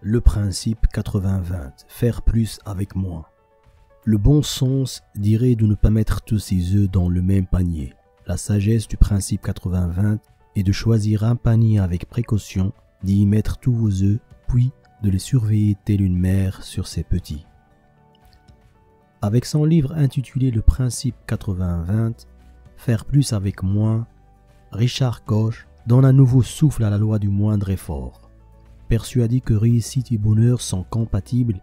Le principe 80-20, faire plus avec moins. Le bon sens dirait de ne pas mettre tous ses œufs dans le même panier. La sagesse du principe 80-20 est de choisir un panier avec précaution, d'y mettre tous vos œufs, puis de les surveiller telle une mère sur ses petits. Avec son livre intitulé Le principe 80-20, faire plus avec moins, Richard Koch donne un nouveau souffle à la loi du moindre effort. Persuadé que réussite et bonheur sont compatibles,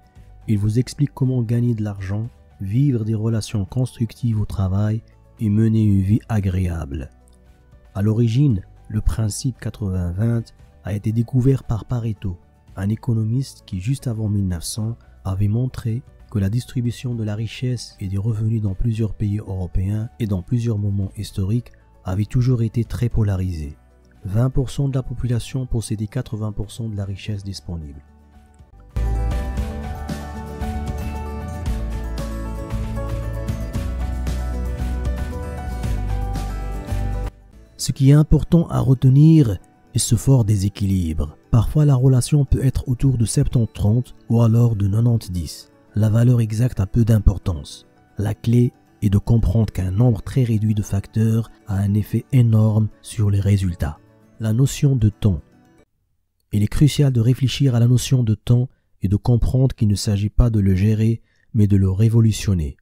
il vous explique comment gagner de l'argent, vivre des relations constructives au travail et mener une vie agréable. À l'origine, le principe 80-20 a été découvert par Pareto, un économiste qui, juste avant 1900, avait montré que la distribution de la richesse et des revenus dans plusieurs pays européens et dans plusieurs moments historiques avait toujours été très polarisée. 20% de la population possédait 80% de la richesse disponible. Ce qui est important à retenir est ce fort déséquilibre. Parfois la relation peut être autour de 70-30 ou alors de 90-10. La valeur exacte a peu d'importance. La clé est de comprendre qu'un nombre très réduit de facteurs a un effet énorme sur les résultats. La notion de temps. Il est crucial de réfléchir à la notion de temps et de comprendre qu'il ne s'agit pas de le gérer, mais de le révolutionner.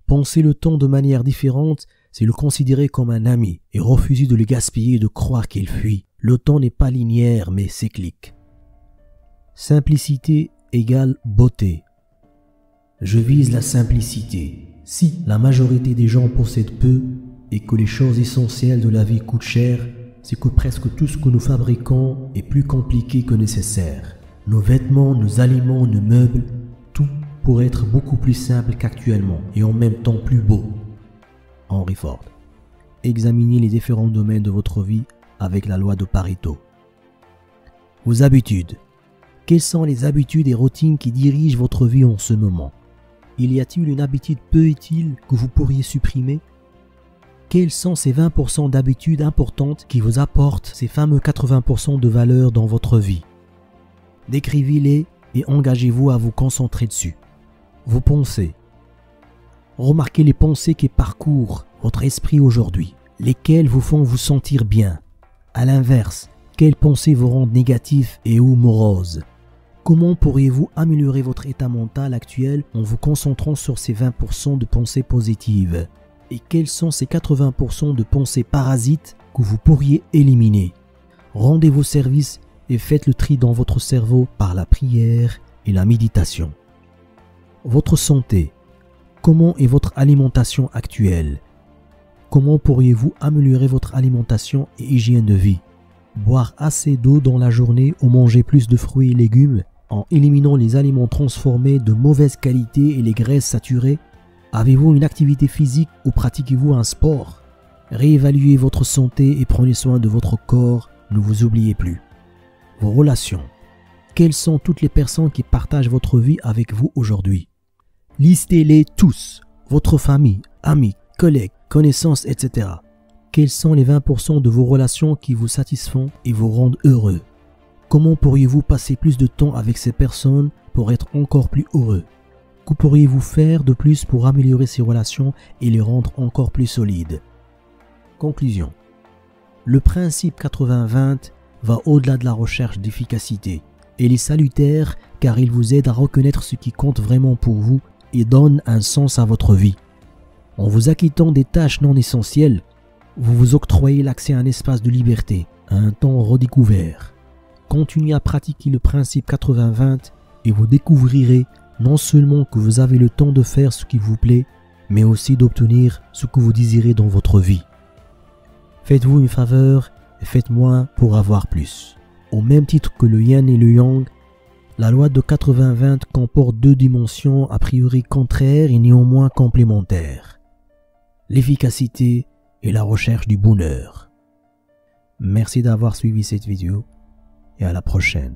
Penser le temps de manière différente, c'est le considérer comme un ami et refuser de le gaspiller et de croire qu'il fuit. Le temps n'est pas linéaire, mais cyclique. Simplicité égale beauté. Je vise la simplicité. Si la majorité des gens possèdent peu et que les choses essentielles de la vie coûtent cher, c'est que presque tout ce que nous fabriquons est plus compliqué que nécessaire. Nos vêtements, nos aliments, nos meubles, tout pourrait être beaucoup plus simple qu'actuellement et en même temps plus beau. Henry Ford. Examinez les différents domaines de votre vie avec la loi de Pareto. Vos habitudes. Quelles sont les habitudes et routines qui dirigent votre vie en ce moment? Y a-t-il une habitude peu utile que vous pourriez supprimer? Quels sont ces 20% d'habitudes importantes qui vous apportent ces fameux 80% de valeur dans votre vie? Décrivez-les et engagez-vous à vous concentrer dessus. Vos pensées. Remarquez les pensées qui parcourent votre esprit aujourd'hui, lesquelles vous font vous sentir bien. À l'inverse, quelles pensées vous rendent négatif et ou morose? Comment pourriez-vous améliorer votre état mental actuel en vous concentrant sur ces 20% de pensées positives? Et quels sont ces 80% de pensées parasites que vous pourriez éliminer? Rendez-vous service et faites le tri dans votre cerveau par la prière et la méditation. Votre santé. Comment est votre alimentation actuelle? Comment pourriez-vous améliorer votre alimentation et hygiène de vie? Boire assez d'eau dans la journée ou manger plus de fruits et légumes en éliminant les aliments transformés de mauvaise qualité et les graisses saturées? Avez-vous une activité physique ou pratiquez-vous un sport? Réévaluez votre santé et prenez soin de votre corps, ne vous oubliez plus. Vos relations. Quelles sont toutes les personnes qui partagent votre vie avec vous aujourd'hui? Listez-les tous, votre famille, amis, collègues, connaissances, etc. Quels sont les 20% de vos relations qui vous satisfont et vous rendent heureux? Comment pourriez-vous passer plus de temps avec ces personnes pour être encore plus heureux? Que pourriez-vous faire de plus pour améliorer ces relations et les rendre encore plus solides? Conclusion. Le principe 80-20 va au-delà de la recherche d'efficacité. Il est salutaire car il vous aide à reconnaître ce qui compte vraiment pour vous et donne un sens à votre vie. En vous acquittant des tâches non essentielles, vous vous octroyez l'accès à un espace de liberté, à un temps redécouvert. Continuez à pratiquer le principe 80-20 et vous découvrirez non seulement que vous avez le temps de faire ce qui vous plaît, mais aussi d'obtenir ce que vous désirez dans votre vie. Faites-vous une faveur et faites moins pour avoir plus. Au même titre que le yin et le yang, la loi de 80-20 comporte deux dimensions a priori contraires et néanmoins complémentaires. L'efficacité et la recherche du bonheur. Merci d'avoir suivi cette vidéo et à la prochaine.